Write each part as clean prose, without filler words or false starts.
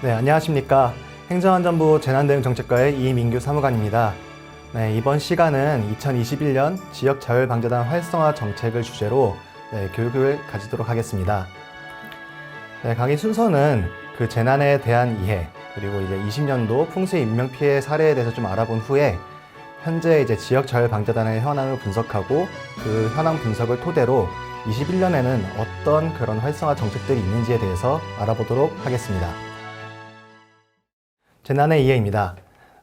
네, 안녕하십니까. 행정안전부 재난대응정책과의 이민규 사무관입니다. 네, 이번 시간은 2021년 지역자율방재단 활성화 정책을 주제로 교육을 가지도록 하겠습니다. 네, 강의 순서는 그 재난에 대한 이해, 그리고 이제 20년도 풍수 인명피해 사례에 대해서 좀 알아본 후에 현재 이제 지역자율방재단의 현황을 분석하고 그 현황 분석을 토대로 21년에는 어떤 그런 활성화 정책들이 있는지에 대해서 알아보도록 하겠습니다. 재난의 이해입니다.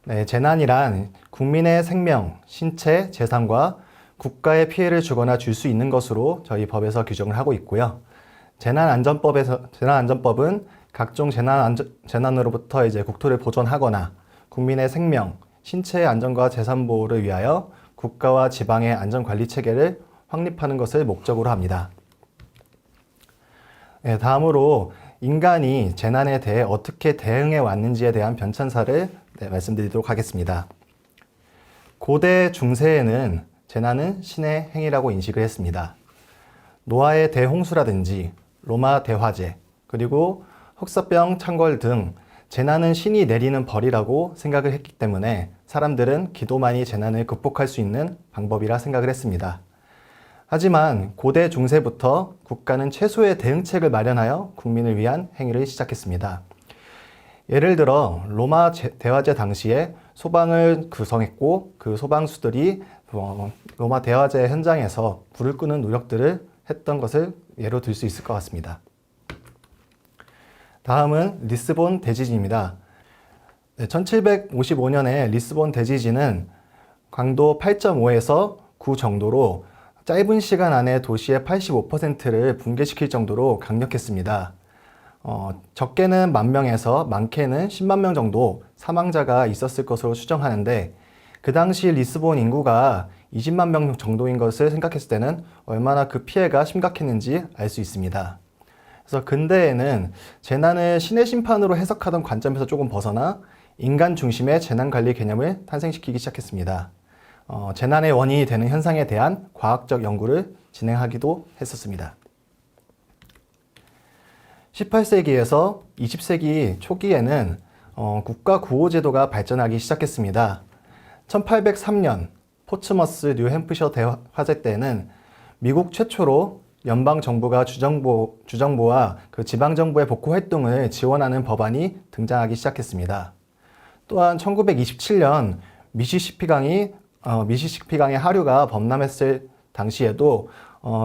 네, 재난이란 국민의 생명, 신체, 재산과 국가에 피해를 주거나 줄 수 있는 것으로 저희 법에서 규정을 하고 있고요. 재난안전법은 각종 재난으로부터 이제 국토를 보존하거나 국민의 생명, 신체의 안전과 재산 보호를 위하여 국가와 지방의 안전관리 체계를 확립하는 것을 목적으로 합니다. 네, 다음으로 인간이 재난에 대해 어떻게 대응해 왔는지에 대한 변천사를 말씀드리도록 하겠습니다. 고대 중세에는 재난은 신의 행위라고 인식을 했습니다. 노아의 대홍수라든지 로마 대화재, 그리고 흑사병, 창궐 등 재난은 신이 내리는 벌이라고 생각을 했기 때문에 사람들은 기도만이 재난을 극복할 수 있는 방법이라 생각을 했습니다. 하지만 고대 중세부터 국가는 최소의 대응책을 마련하여 국민을 위한 행위를 시작했습니다. 예를 들어 로마 대화제 당시에 소방을 구성했고 그 소방수들이 로마 대화제 현장에서 불을 끄는 노력들을 했던 것을 예로 들 수 있을 것 같습니다. 다음은 리스본 대지진입니다. 1755년에 리스본 대지진은 강도 8.5에서 9 정도로 짧은 시간 안에 도시의 85%를 붕괴시킬 정도로 강력했습니다. 적게는 10,000명에서 많게는 10만 명 정도 사망자가 있었을 것으로 추정하는데 그 당시 리스본 인구가 20만 명 정도인 것을 생각했을 때는 얼마나 그 피해가 심각했는지 알 수 있습니다. 그래서 근대에는 재난을 신의 심판으로 해석하던 관점에서 조금 벗어나 인간 중심의 재난관리 개념을 탄생시키기 시작했습니다. 재난의 원인이 되는 현상에 대한 과학적 연구를 진행하기도 했었습니다. 18세기에서 20세기 초기에는 국가구호제도가 발전하기 시작했습니다. 1803년 포츠머스 뉴햄프셔 대화재 때는 미국 최초로 연방정부가 주정부와 그 지방정부의 복구활동을 지원하는 법안이 등장하기 시작했습니다. 또한 1927년 미시시피강의 하류가 범람했을 당시에도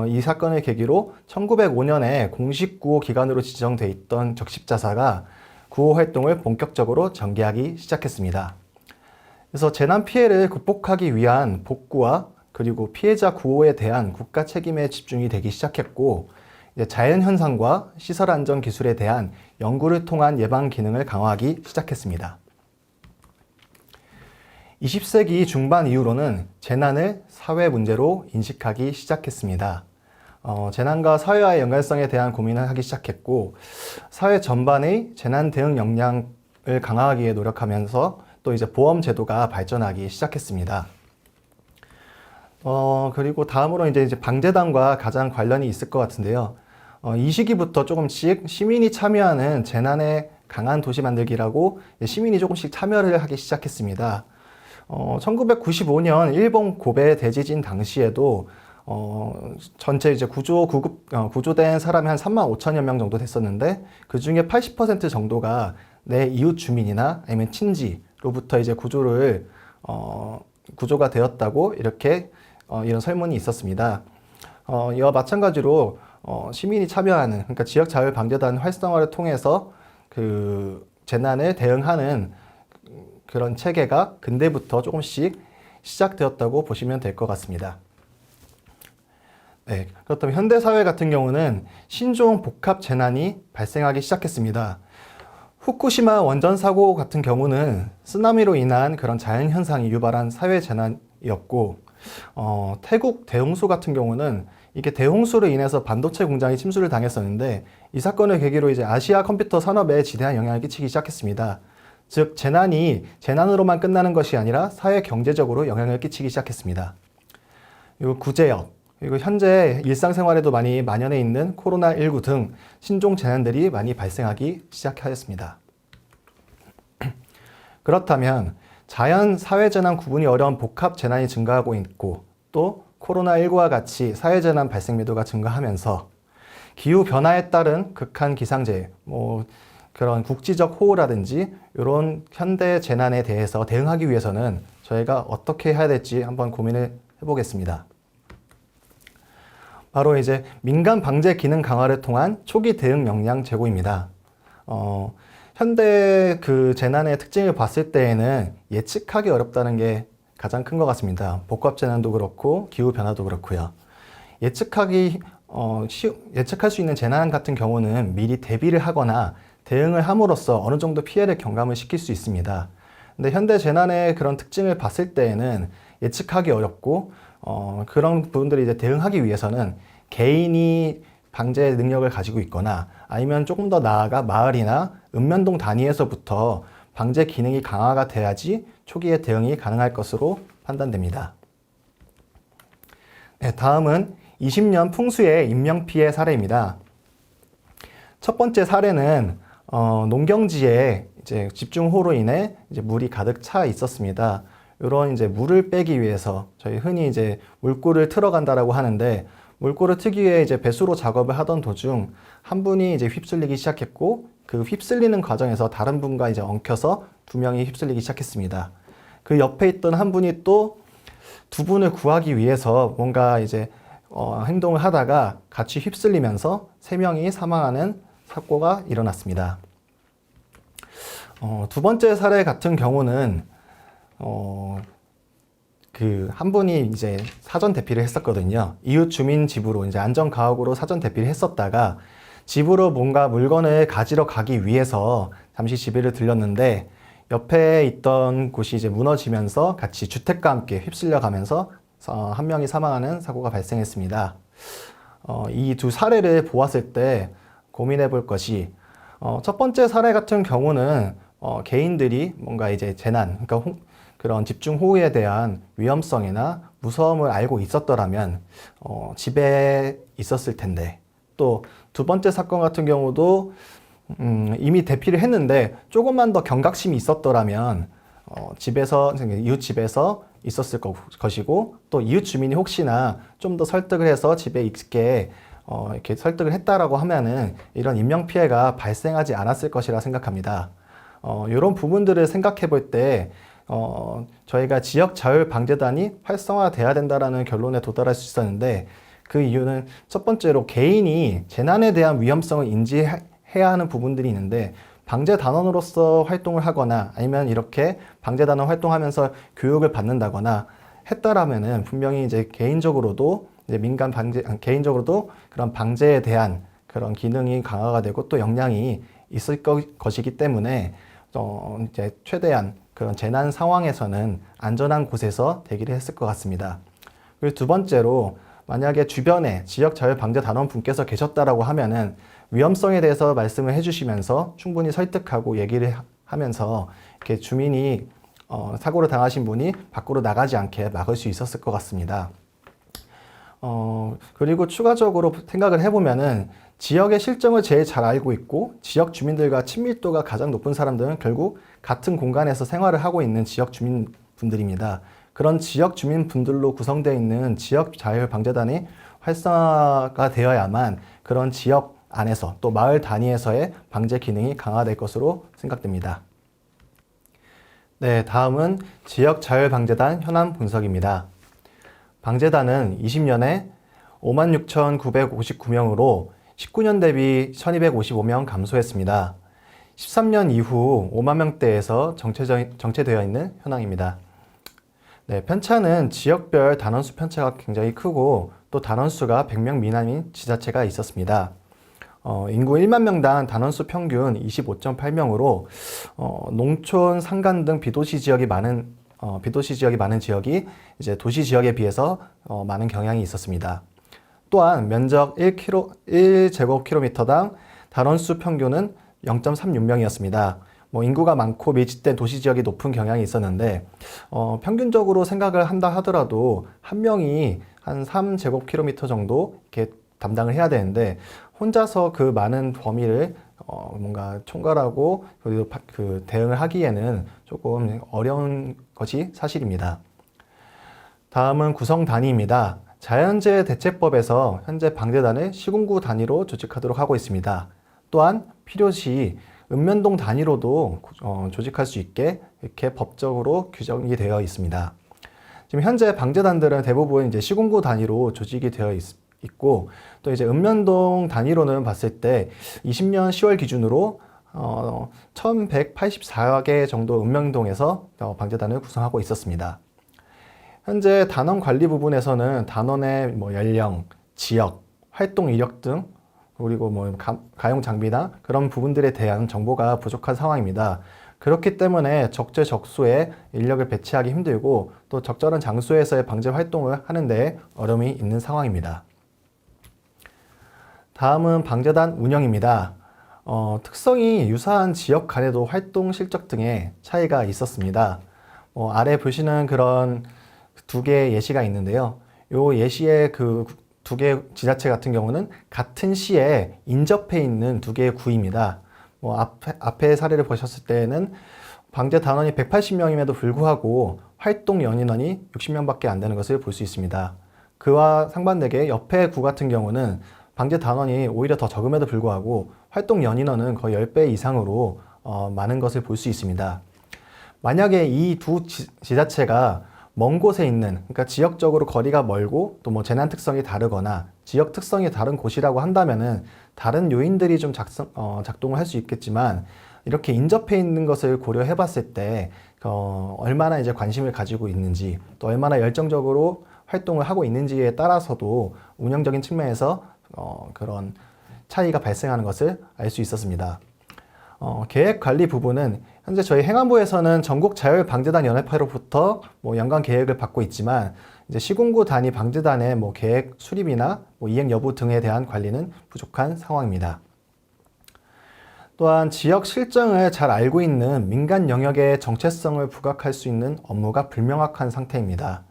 이 사건을 계기로 1905년에 공식 구호 기간으로 지정돼 있던 적십자사가 구호 활동을 본격적으로 전개하기 시작했습니다. 그래서 재난 피해를 극복하기 위한 복구와 그리고 피해자 구호에 대한 국가 책임에 집중이 되기 시작했고 자연현상과 시설 안전 기술에 대한 연구를 통한 예방 기능을 강화하기 시작했습니다. 20세기 중반 이후로는 재난을 사회 문제로 인식하기 시작했습니다. 재난과 사회와의 연관성에 대한 고민을 하기 시작했고 사회 전반의 재난 대응 역량을 강화하기 위해 노력하면서 또 이제 보험 제도가 발전하기 시작했습니다. 그리고 다음으로 이제 방재단과 가장 관련이 있을 것 같은데요. 이 시기부터 조금씩 시민이 참여하는 재난에 강한 도시 만들기라고 시민이 조금씩 참여를 하기 시작했습니다. 1995년 일본 고베 대지진 당시에도 전체 이제 구조된 사람이 한 35,000여 명 정도 됐었는데 그 중에 80% 정도가 내 이웃 주민이나 아니면 친지로부터 이제 구조가 되었다고 이렇게 이런 설문이 있었습니다. 이와 마찬가지로 시민이 참여하는 그러니까 지역자율방재단 활성화를 통해서 그 재난에 대응하는 그런 체계가 근대부터 조금씩 시작되었다고 보시면 될 것 같습니다. 네, 그렇다면 현대사회 같은 경우는 신종 복합 재난이 발생하기 시작했습니다. 후쿠시마 원전 사고 같은 경우는 쓰나미로 인한 그런 자연현상이 유발한 사회 재난이었고 태국 대홍수 같은 경우는 이게 대홍수로 인해서 반도체 공장이 침수를 당했었는데 이 사건을 계기로 이제 아시아 컴퓨터 산업에 지대한 영향을 끼치기 시작했습니다. 즉 재난이 재난으로만 끝나는 것이 아니라 사회 경제적으로 영향을 끼치기 시작했습니다. 그리고 구제역, 그리고 현재 일상생활에도 많이 만연해 있는 코로나19 등 신종 재난들이 많이 발생하기 시작하였습니다. 그렇다면 자연, 사회재난 구분이 어려운 복합재난이 증가하고 있고 또 코로나19와 같이 사회재난 발생 빈도가 증가하면서 기후변화에 따른 극한 기상재해, 그런 국지적 호우라든지 이런 현대 재난에 대해서 대응하기 위해서는 저희가 어떻게 해야 될지 한번 고민을 해보겠습니다. 바로 이제 민간 방제 기능 강화를 통한 초기 대응 역량 제고입니다. 현대 그 재난의 특징을 봤을 때에는 예측하기 어렵다는 게 가장 큰 것 같습니다. 복합 재난도 그렇고 기후 변화도 그렇고요. 예측할 수 있는 재난 같은 경우는 미리 대비를 하거나 대응을 함으로써 어느 정도 피해를 경감을 시킬 수 있습니다. 근데 현대 재난의 그런 특징을 봤을 때에는 예측하기 어렵고 그런 부분들을 이제 대응하기 위해서는 개인이 방제 능력을 가지고 있거나 아니면 조금 더 나아가 마을이나 읍면동 단위에서부터 방제 기능이 강화가 돼야지 초기에 대응이 가능할 것으로 판단됩니다. 네, 다음은 20년 풍수의 인명피해 사례입니다. 첫 번째 사례는 농경지에 이제 집중호우로 인해 이제 물이 가득 차 있었습니다. 이런 이제 물을 빼기 위해서 저희 흔히 이제 물골을 틀어간다라고 하는데 물골을 트기 위해 이제 배수로 작업을 하던 도중 한 분이 이제 휩쓸리기 시작했고 그 휩쓸리는 과정에서 다른 분과 이제 엉켜서 두 명이 휩쓸리기 시작했습니다. 그 옆에 있던 한 분이 또 두 분을 구하기 위해서 뭔가 이제 행동을 하다가 같이 휩쓸리면서 세 명이 사망하는 사고가 일어났습니다. 두 번째 사례 같은 경우는 그 한 분이 이제 사전 대피를 했었거든요. 이웃 주민 집으로 이제 안전가옥으로 사전 대피를 했었다가 집으로 뭔가 물건을 가지러 가기 위해서 잠시 집에를 들렸는데 옆에 있던 곳이 이제 무너지면서 같이 주택과 함께 휩쓸려 가면서 한 명이 사망하는 사고가 발생했습니다. 이 두 사례를 보았을 때 고민해 볼 것이 첫 번째 사례 같은 경우는 개인들이 뭔가 이제 재난, 그러니까 그런 집중호우에 대한 위험성이나 무서움을 알고 있었더라면 집에 있었을 텐데 또 두 번째 사건 같은 경우도 이미 대피를 했는데 조금만 더 경각심이 있었더라면 이웃 집에서 있었을 것이고 또 이웃 주민이 혹시나 좀 더 설득을 해서 집에 있게 이렇게 설득을 했다라고 하면은 이런 인명 피해가 발생하지 않았을 것이라 생각합니다. 이런 부분들을 생각해 볼 때 저희가 지역 자율 방재단이 활성화돼야 된다라는 결론에 도달할 수 있었는데 그 이유는 첫 번째로 개인이 재난에 대한 위험성을 인지해야 하는 부분들이 있는데 방재단원으로서 활동을 하거나 아니면 이렇게 방재단원 활동하면서 교육을 받는다거나 했다라면은 분명히 이제 개인적으로도 이제 개인적으로도 그런 방재에 대한 그런 기능이 강화가 되고 또 역량이 있을 것이기 때문에 이제 최대한 그런 재난 상황에서는 안전한 곳에서 대기를 했을 것 같습니다. 그리고 두 번째로 만약에 주변에 지역 자율 방재 단원 분께서 계셨다라고 하면은 위험성에 대해서 말씀을 해주시면서 충분히 설득하고 얘기를 하면서 이렇게 주민이 사고를 당하신 분이 밖으로 나가지 않게 막을 수 있었을 것 같습니다. 그리고 추가적으로 생각을 해보면은 지역의 실정을 제일 잘 알고 있고 지역 주민들과 친밀도가 가장 높은 사람들은 결국 같은 공간에서 생활을 하고 있는 지역 주민분들입니다. 그런 지역 주민분들로 구성되어 있는 지역 자율 방재단이 활성화가 되어야만 그런 지역 안에서 또 마을 단위에서의 방제 기능이 강화될 것으로 생각됩니다. 네, 다음은 지역 자율 방재단 현황 분석입니다. 방재단은 20년에 56,959명으로 19년 대비 1,255명 감소했습니다. 13년 이후 5만 명대에서 정체되어 있는 현황입니다. 네, 편차는 지역별 단원수 편차가 굉장히 크고 또 단원수가 100명 미만인 지자체가 있었습니다. 인구 1만 명당 단원수 평균 25.8명으로 농촌, 산간 등 비도시 지역이 많은 지역이 이제 도시 지역에 비해서 많은 경향이 있었습니다. 또한 면적 1제곱킬로미터당 단원수 평균은 0.36명이었습니다. 인구가 많고 밀집된 도시 지역이 높은 경향이 있었는데 평균적으로 생각을 한다 하더라도 한 명이 한 3제곱킬로미터 정도 이렇게 담당을 해야 되는데 혼자서 그 많은 범위를 뭔가 총괄하고 그리고 그 대응을 하기에는 조금 어려운 것이 사실입니다. 다음은 구성 단위입니다. 자연재해 대책법에서 현재 방재단을 시군구 단위로 조직하도록 하고 있습니다. 또한 필요시 읍면동 단위로도 조직할 수 있게 이렇게 법적으로 규정이 되어 있습니다. 지금 현재 방재단들은 대부분 이제 시군구 단위로 조직이 되어 있고 또 이제 읍면동 단위로는 봤을 때 20년 10월 기준으로 1184개 정도 읍면동에서 방재단을 구성하고 있었습니다. 현재 단원 관리 부분에서는 단원의 연령, 지역, 활동 이력 등 그리고 가용 장비나 그런 부분들에 대한 정보가 부족한 상황입니다. 그렇기 때문에 적재적소에 인력을 배치하기 힘들고 또 적절한 장소에서의 방제 활동을 하는 데 어려움이 있는 상황입니다. 다음은 방재단 운영입니다. 특성이 유사한 지역 간에도 활동 실적 등의 차이가 있었습니다. 아래 보시는 그런 두 개의 예시가 있는데요. 요 예시의 그 두 개의 지자체 같은 경우는 같은 시에 인접해 있는 두 개의 구입니다. 앞에 사례를 보셨을 때는 방재 단원이 180명임에도 불구하고 활동 연인원이 60명밖에 안 되는 것을 볼 수 있습니다. 그와 상반되게 옆에 구 같은 경우는 방재 단원이 오히려 더 적음에도 불구하고 활동 연인원은 거의 10배 이상으로 많은 것을 볼 수 있습니다. 만약에 이 두 지자체가 먼 곳에 있는, 그러니까 지역적으로 거리가 멀고 또 재난 특성이 다르거나 지역 특성이 다른 곳이라고 한다면은 다른 요인들이 좀 작동을 할 수 있겠지만 이렇게 인접해 있는 것을 고려해 봤을 때 얼마나 이제 관심을 가지고 있는지 또 얼마나 열정적으로 활동을 하고 있는지에 따라서도 운영적인 측면에서 그런 차이가 발생하는 것을 알 수 있었습니다. 계획 관리 부분은 현재 저희 행안부에서는 전국 자율방재단 연합회로부터 연간 계획을 받고 있지만 이제 시군구 단위 방재단의 계획 수립이나 이행 여부 등에 대한 관리는 부족한 상황입니다. 또한 지역 실정을 잘 알고 있는 민간 영역의 정체성을 부각할 수 있는 업무가 불명확한 상태입니다.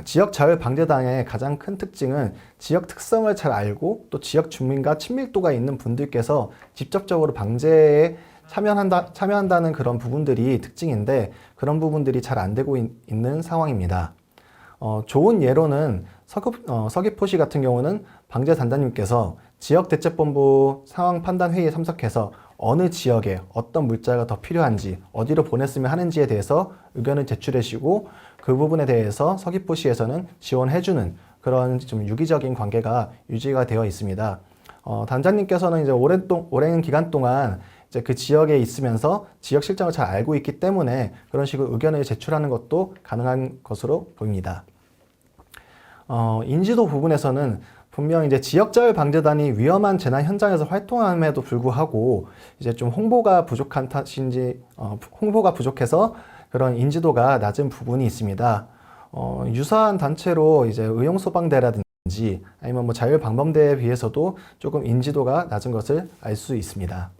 지역 자율방재단의 가장 큰 특징은 지역 특성을 잘 알고 또 지역 주민과 친밀도가 있는 분들께서 직접적으로 방재에 참여한다는 그런 부분들이 특징인데 그런 부분들이 잘 안 되고 있는 상황입니다. 좋은 예로는 서귀포시 같은 경우는 방재단장님께서 지역대책본부 상황판단회의에 참석해서 어느 지역에 어떤 물자가 더 필요한지 어디로 보냈으면 하는지에 대해서 의견을 제출해 주시고 그 부분에 대해서 서귀포시에서는 지원해주는 그런 좀 유기적인 관계가 유지가 되어 있습니다. 단장님께서는 이제 오랜 기간 동안 이제 그 지역에 있으면서 지역 실정을 잘 알고 있기 때문에 그런 식으로 의견을 제출하는 것도 가능한 것으로 보입니다. 인지도 부분에서는 분명 이제 지역자율방재단이 위험한 재난 현장에서 활동함에도 불구하고 이제 좀 홍보가 부족한 탓인지 홍보가 부족해서 그런 인지도가 낮은 부분이 있습니다. 유사한 단체로 이제 의용소방대라든지 아니면 자율방범대에 비해서도 조금 인지도가 낮은 것을 알 수 있습니다.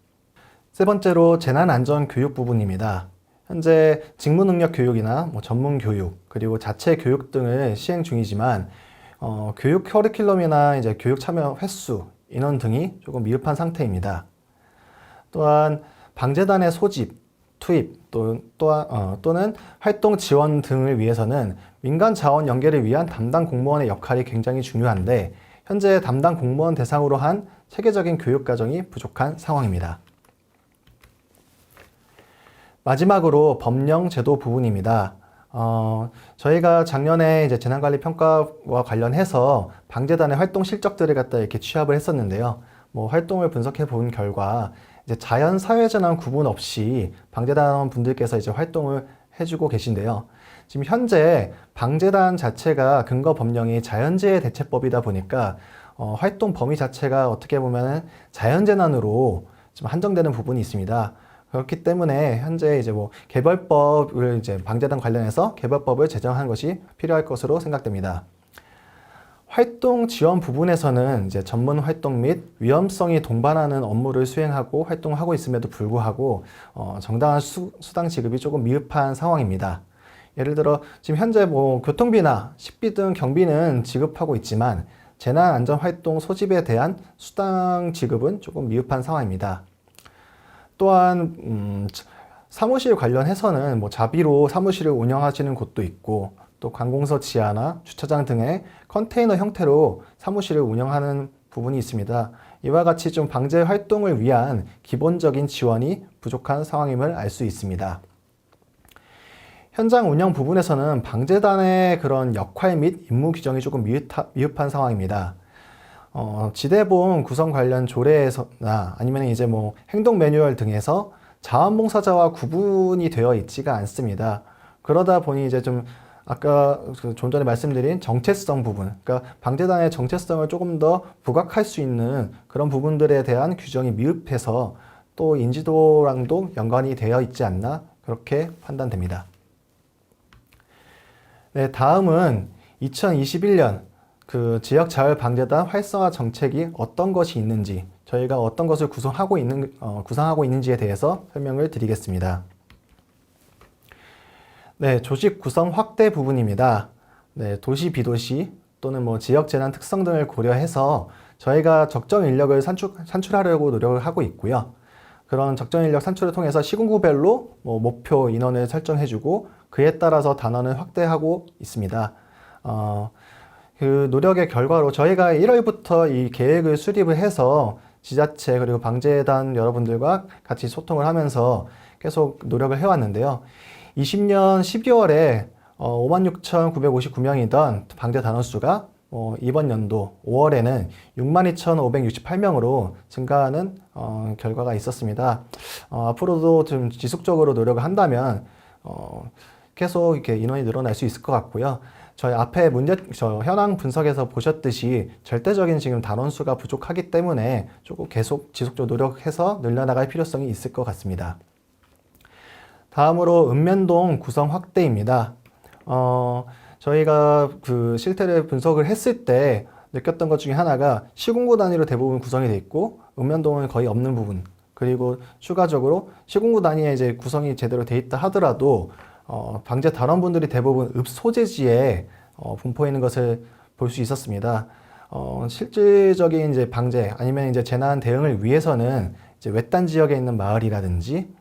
세 번째로 재난안전교육 부분입니다. 현재 직무능력 교육이나 전문교육 그리고 자체 교육 등을 시행 중이지만 교육 커리큘럼이나 이제 교육 참여 횟수, 인원 등이 조금 미흡한 상태입니다. 또한 방재단의 소집, 투입 또는 활동 지원 등을 위해서는 민간 자원 연계를 위한 담당 공무원의 역할이 굉장히 중요한데 현재 담당 공무원 대상으로 한 체계적인 교육 과정이 부족한 상황입니다. 마지막으로 법령 제도 부분입니다. 저희가 작년에 이제 재난관리 평가와 관련해서 방재단의 활동 실적들을 갖다 이렇게 취합을 했었는데요. 활동을 분석해 본 결과 이제 자연 사회재난 구분 없이 방재단 분들께서 이제 활동을 해주고 계신데요. 지금 현재 방재단 자체가 근거 법령이 자연재해 대책법이다 보니까 활동 범위 자체가 어떻게 보면 자연재난으로 좀 한정되는 부분이 있습니다. 그렇기 때문에 현재 이제 개별법을 이제 방재단 관련해서 개별법을 제정한 것이 필요할 것으로 생각됩니다. 활동 지원 부분에서는 이제 전문 활동 및 위험성이 동반하는 업무를 수행하고 활동하고 있음에도 불구하고 정당한 수당 지급이 조금 미흡한 상황입니다. 예를 들어 지금 현재 교통비나 식비 등 경비는 지급하고 있지만 재난안전활동 소집에 대한 수당 지급은 조금 미흡한 상황입니다. 또한 사무실 관련해서는 뭐 자비로 사무실을 운영하시는 곳도 있고 또 관공서 지하나 주차장 등의 컨테이너 형태로 사무실을 운영하는 부분이 있습니다. 이와 같이 좀 방제 활동을 위한 기본적인 지원이 부족한 상황임을 알 수 있습니다. 현장 운영 부분에서는 방재단의 그런 역할 및 임무 규정이 조금 미흡한 상황입니다. 지대보험 구성 관련 조례에서나 아니면 이제 뭐 행동 매뉴얼 등에서 자원봉사자와 구분이 되어 있지가 않습니다. 그러다 보니 이제 좀 아까 좀 전에 말씀드린 정체성 부분, 그러니까 방재단의 정체성을 조금 더 부각할 수 있는 그런 부분들에 대한 규정이 미흡해서 또 인지도랑도 연관이 되어 있지 않나 그렇게 판단됩니다. 네, 다음은 2021년 그 지역자율방재단 활성화 정책이 어떤 것이 있는지, 저희가 어떤 것을 구상하고 있는지에 대해서 설명을 드리겠습니다. 네, 조직 구성 확대 부분입니다. 네, 도시, 비도시 또는 뭐 지역 재난 특성 등을 고려해서 저희가 적정 인력을 산출하려고 노력을 하고 있고요. 그런 적정 인력 산출을 통해서 시군구별로 뭐 목표 인원을 설정해주고 그에 따라서 단원을 확대하고 있습니다. 그 노력의 결과로 저희가 1월부터 이 계획을 수립을 해서 지자체 그리고 방재단 여러분들과 같이 소통을 하면서 계속 노력을 해왔는데요. 20년 12월에 56,959명이던 방재 단원 수가 이번 연도 5월에는 62,568명으로 증가하는 결과가 있었습니다. 앞으로도 좀 지속적으로 노력을 한다면 계속 이렇게 인원이 늘어날 수 있을 것 같고요. 저희 앞에 현황 분석에서 보셨듯이 절대적인 지금 단원 수가 부족하기 때문에 조금 계속 지속적으로 노력해서 늘려나갈 필요성이 있을 것 같습니다. 다음으로 읍면동 구성 확대입니다. 저희가 그 실태를 분석을 했을 때 느꼈던 것 중에 하나가 시군구 단위로 대부분 구성이 되어 있고 읍면동은 거의 없는 부분, 그리고 추가적으로 시군구 단위에 이제 구성이 제대로 되어 있다 하더라도 방재 단원분들이 대부분 읍 소재지에 분포해 있는 것을 볼 수 있었습니다. 실질적인 이제 방재 아니면 이제 재난 대응을 위해서는 이제 외딴 지역에 있는 마을이라든지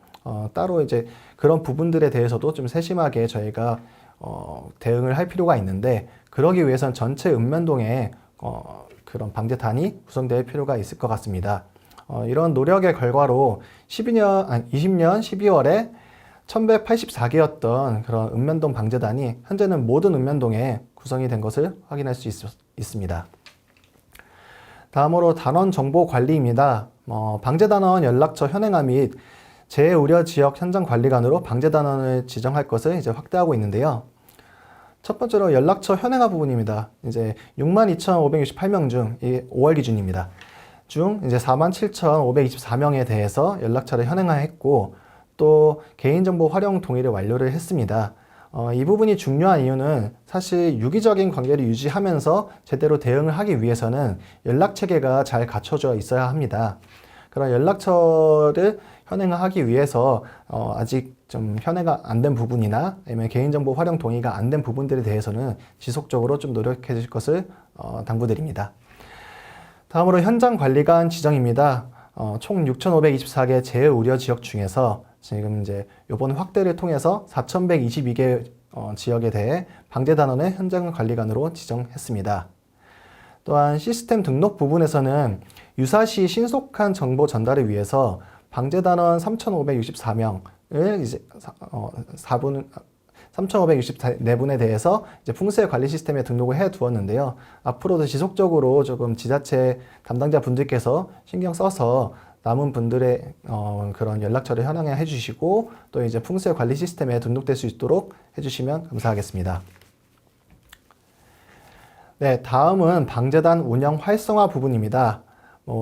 따로 이제 그런 부분들에 대해서도 좀 세심하게 저희가 대응을 할 필요가 있는데, 그러기 위해서는 전체 읍면동에 그런 방재단이 구성될 필요가 있을 것 같습니다. 이런 노력의 결과로 20년 12월에 1184개였던 그런 읍면동 방재단이 현재는 모든 읍면동에 구성이 된 것을 확인할 수 있습니다. 다음으로 단원 정보 관리입니다. 방재단원 연락처 현행화 및 재우려 지역 현장 관리관으로 방재단원을 지정할 것을 이제 확대하고 있는데요. 첫 번째로 연락처 현행화 부분입니다. 이제 62,568명 중 5월 기준입니다. 중 이제 47,524명에 대해서 연락처를 현행화했고 또 개인정보 활용 동의를 완료를 했습니다. 이 부분이 중요한 이유는 사실 유기적인 관계를 유지하면서 제대로 대응을 하기 위해서는 연락 체계가 잘 갖춰져 있어야 합니다. 그런 연락처를 현행화하기 위해서 아직 좀 현행화 안 된 부분이나 아니면 개인정보 활용 동의가 안 된 부분들에 대해서는 지속적으로 좀 노력해 주실 것을 당부드립니다. 다음으로 현장관리관 지정입니다. 총 6,524개 재우려 지역 중에서 지금 이제 이번 확대를 통해서 4,122개 지역에 대해 방재단원의 현장관리관으로 지정했습니다. 또한 시스템 등록 부분에서는 유사시 신속한 정보 전달을 위해서 방재단원 3,564명을 이제 3,564분에 대해서 이제 풍수해 관리 시스템에 등록을 해 두었는데요. 앞으로도 지속적으로 조금 지자체 담당자 분들께서 신경 써서 남은 분들의 그런 연락처를 현황해 주시고 또 이제 풍수해 관리 시스템에 등록될 수 있도록 해주시면 감사하겠습니다. 네, 다음은 방재단 운영 활성화 부분입니다.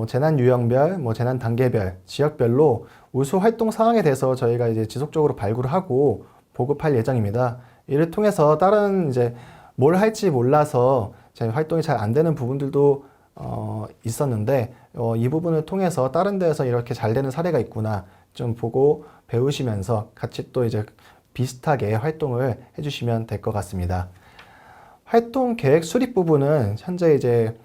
재난 유형별, 재난 단계별, 지역별로 우수 활동 상황에 대해서 저희가 이제 지속적으로 발굴을 하고 보급할 예정입니다. 이를 통해서 다른 이제 뭘 할지 몰라서 제 활동이 잘 안 되는 부분들도 있었는데 이 부분을 통해서 다른 데에서 이렇게 잘 되는 사례가 있구나 좀 보고 배우시면서 같이 또 이제 비슷하게 활동을 해주시면 될 것 같습니다. 활동 계획 수립 부분은 현재 이제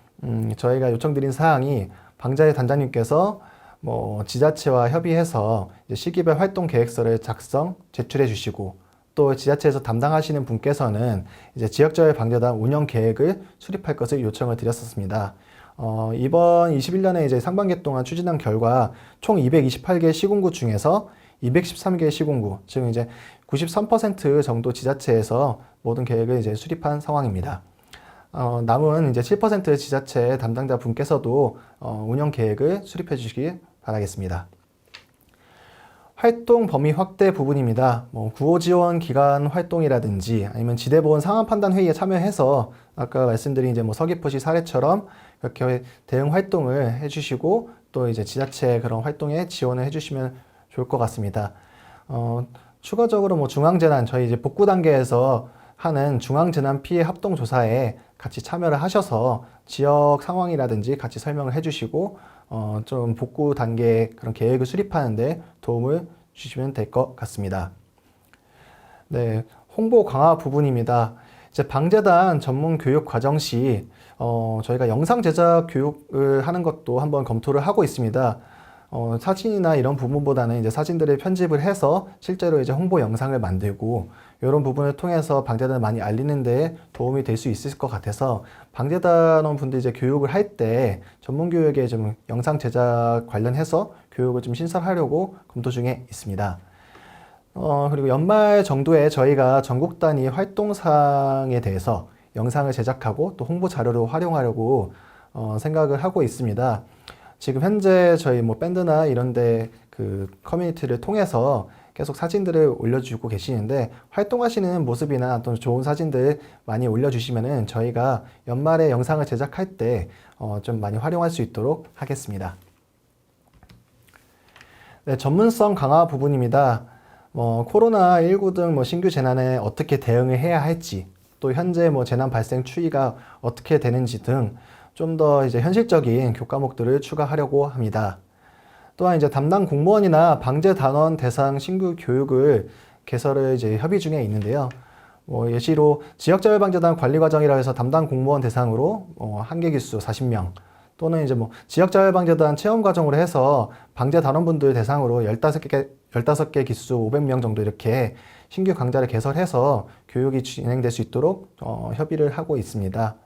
저희가 요청드린 사항이 방자의 단장님께서 뭐 지자체와 협의해서 이제 시기별 활동 계획서를 작성, 제출해 주시고 또 지자체에서 담당하시는 분께서는 이제 지역자율 방재단 운영 계획을 수립할 것을 요청을 드렸었습니다. 이번 21년에 이제 상반기 동안 추진한 결과 총 228개 시군구 중에서 213개 시군구, 즉 이제 93% 정도 지자체에서 모든 계획을 이제 수립한 상황입니다. 남은 이제 7% 지자체 담당자 분께서도 운영 계획을 수립해 주시기 바라겠습니다. 활동 범위 확대 부분입니다. 뭐 구호 지원 기관 활동이라든지 아니면 지대보건 상황 판단 회의에 참여해서 아까 말씀드린 이제 뭐 서귀포시 사례처럼 이렇게 대응 활동을 해주시고 또 이제 지자체 그런 활동에 지원을 해주시면 좋을 것 같습니다. 추가적으로 뭐 중앙재난 저희 이제 복구 단계에서 하는 중앙재난 피해 합동 조사에 같이 참여를 하셔서 지역 상황이라든지 같이 설명을 해주시고 좀 복구 단계 그런 계획을 수립하는데 도움을 주시면 될 것 같습니다. 네, 홍보 강화 부분입니다. 이제 방재단 전문 교육 과정 시 저희가 영상 제작 교육을 하는 것도 한번 검토를 하고 있습니다. 사진이나 이런 부분보다는 이제 사진들을 편집을 해서 실제로 이제 홍보 영상을 만들고 이런 부분을 통해서 방재단을 많이 알리는 데 도움이 될 수 있을 것 같아서 방재단원 분들 이제 교육을 할 때 전문 교육에 좀 영상 제작 관련해서 교육을 좀 신설하려고 검토 중에 있습니다. 그리고 연말 정도에 저희가 전국 단위 활동사항에 대해서 영상을 제작하고 또 홍보 자료로 활용하려고 생각을 하고 있습니다. 지금 현재 저희 뭐 밴드나 이런데 그 커뮤니티를 통해서 계속 사진들을 올려주고 계시는데 활동하시는 모습이나 또 좋은 사진들 많이 올려주시면은 저희가 연말에 영상을 제작할 때 좀 많이 활용할 수 있도록 하겠습니다. 네, 전문성 강화 부분입니다. 코로나19 등 뭐 신규 재난에 어떻게 대응을 해야 할지 또 현재 뭐 재난 발생 추이가 어떻게 되는지 등 좀 더 이제 현실적인 교과목들을 추가하려고 합니다. 또한 이제 담당 공무원이나 방재 단원 대상 신규 교육을 개설을 이제 협의 중에 있는데요. 예시로 지역자율방재단 관리과정이라 해서 담당 공무원 대상으로 한계 기수 40명 또는 이제 뭐 지역자율방재단 체험과정으로 해서 방재 단원분들 대상으로 15개 기수 500명 정도 이렇게 신규 강좌를 개설해서 교육이 진행될 수 있도록 협의를 하고 있습니다.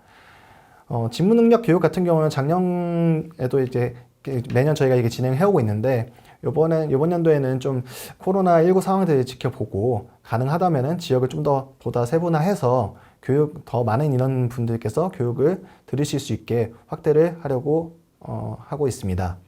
직무능력 교육 같은 경우는 작년에도 이제 매년 저희가 이게 진행해 오고 있는데 이번 연도에는 좀 코로나19 상황들을 지켜보고 가능하다면은 지역을 좀 더 보다 세분화해서 교육 더 많은 인원분들께서 교육을 들으실 수 있게 확대를 하려고 하고 있습니다.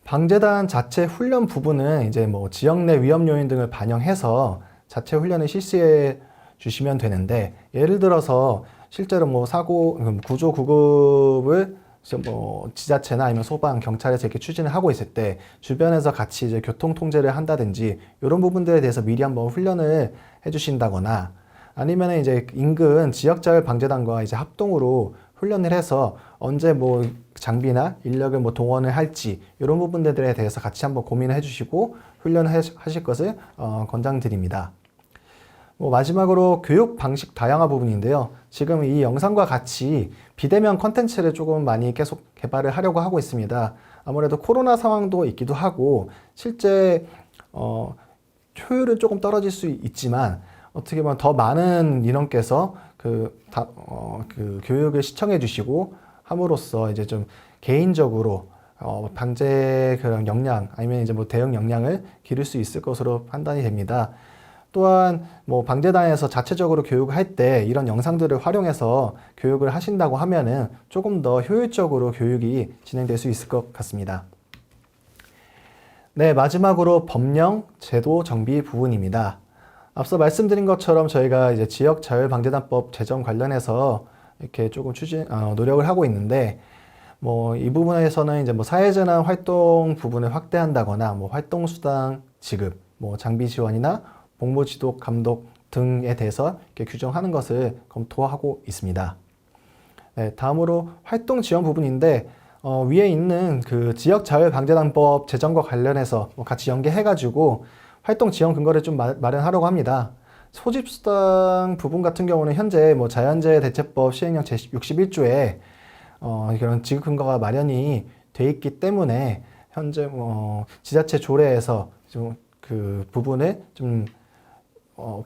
방재단 자체 훈련 부분은 이제 뭐 지역 내 위험 요인 등을 반영해서 자체 훈련을 실시해 주시면 되는데 예를 들어서 실제로 뭐 사고 구조 구급을 뭐 지자체나 아니면 소방, 경찰에서 이렇게 추진을 하고 있을 때 주변에서 같이 이제 교통 통제를 한다든지 이런 부분들에 대해서 미리 한번 훈련을 해주신다거나 아니면 이제 인근 지역자율 방재단과 이제 합동으로 훈련을 해서 언제 뭐 장비나 인력을 뭐 동원을 할지 이런 부분들에 대해서 같이 한번 고민을 해주시고 훈련을 하실 것을 권장드립니다. 마지막으로 교육 방식 다양화 부분인데요. 지금 이 영상과 같이 비대면 컨텐츠를 조금 많이 계속 개발을 하려고 하고 있습니다. 아무래도 코로나 상황도 있기도 하고 실제 효율은 조금 떨어질 수 있지만 어떻게 보면 더 많은 인원께서 그 교육을 시청해 주시고 함으로써 이제 좀 개인적으로 방제 그런 역량 아니면 이제 뭐 대응 역량을 기를 수 있을 것으로 판단이 됩니다. 또한 뭐 방재단에서 자체적으로 교육을 할 때 이런 영상들을 활용해서 교육을 하신다고 하면은 조금 더 효율적으로 교육이 진행될 수 있을 것 같습니다. 네, 마지막으로 법령 제도 정비 부분입니다. 앞서 말씀드린 것처럼 저희가 이제 지역자율방재단법 제정 관련해서 이렇게 조금 노력을 하고 있는데 뭐 이 부분에서는 이제 뭐 사회재난 활동 부분을 확대한다거나 뭐 활동수당 지급, 뭐 장비 지원이나 복무 지도 감독 등에 대해서 이렇게 규정하는 것을 검토하고 있습니다. 네, 다음으로 활동 지원 부분인데 위에 있는 그 지역자율방재단법 제정과 관련해서 같이 연계해가지고 활동 지원 근거를 좀 마련하려고 합니다. 소집수당 부분 같은 경우는 현재 뭐 자연재해 대책법 시행령 제61조에 그런 지급 근거가 마련이 돼 있기 때문에 현재 뭐 지자체 조례에서 좀 그 부분을 좀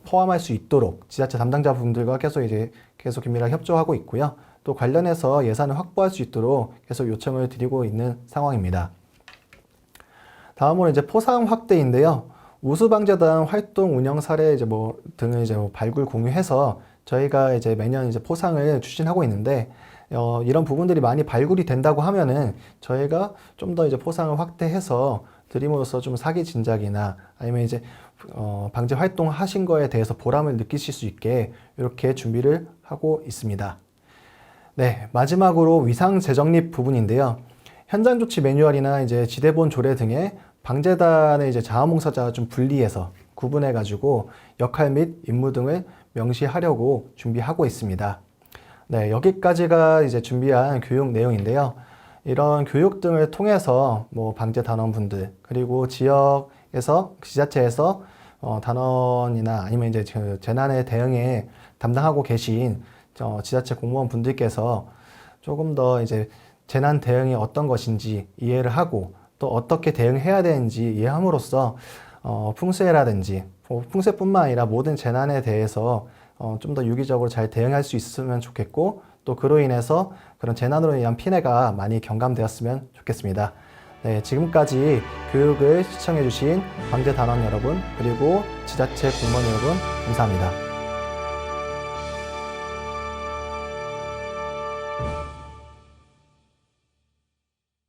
포함할 수 있도록 지자체 담당자분들과 계속 긴밀하게 협조하고 있고요. 또 관련해서 예산을 확보할 수 있도록 계속 요청을 드리고 있는 상황입니다. 다음으로 이제 포상 확대인데요. 우수방재단 활동 운영 사례 등을 발굴 공유해서 저희가 이제 매년 이제 포상을 추진하고 있는데 이런 부분들이 많이 발굴이 된다고 하면은 저희가 좀 더 이제 포상을 확대해서 드림으로써 좀 사기 진작이나 아니면 이제 방제 활동 하신 거에 대해서 보람을 느끼실 수 있게 이렇게 준비를 하고 있습니다. 네, 마지막으로 위상 재정립 부분인데요. 현장 조치 매뉴얼이나 이제 지대본 조례 등의 방재단의 이제 자원봉사자와 좀 분리해서 구분해 가지고 역할 및 임무 등을 명시하려고 준비하고 있습니다. 네, 여기까지가 이제 준비한 교육 내용인데요. 이런 교육 등을 통해서 뭐 방재 단원분들 그리고 지역에서 지자체에서 단원이나 아니면 이제 재난에 대응에 담당하고 계신 지자체 공무원 분들께서 조금 더 이제 재난 대응이 어떤 것인지 이해를 하고 또 어떻게 대응해야 되는지 이해함으로써 풍수해라든지 풍수뿐만 아니라 모든 재난에 대해서 좀 더 유기적으로 잘 대응할 수 있으면 좋겠고 또 그로 인해서 그런 재난으로 인한 피해가 많이 경감되었으면 좋겠습니다. 네, 지금까지 교육을 시청해주신 방재 단원 여러분 그리고 지자체 공무원 여러분 감사합니다.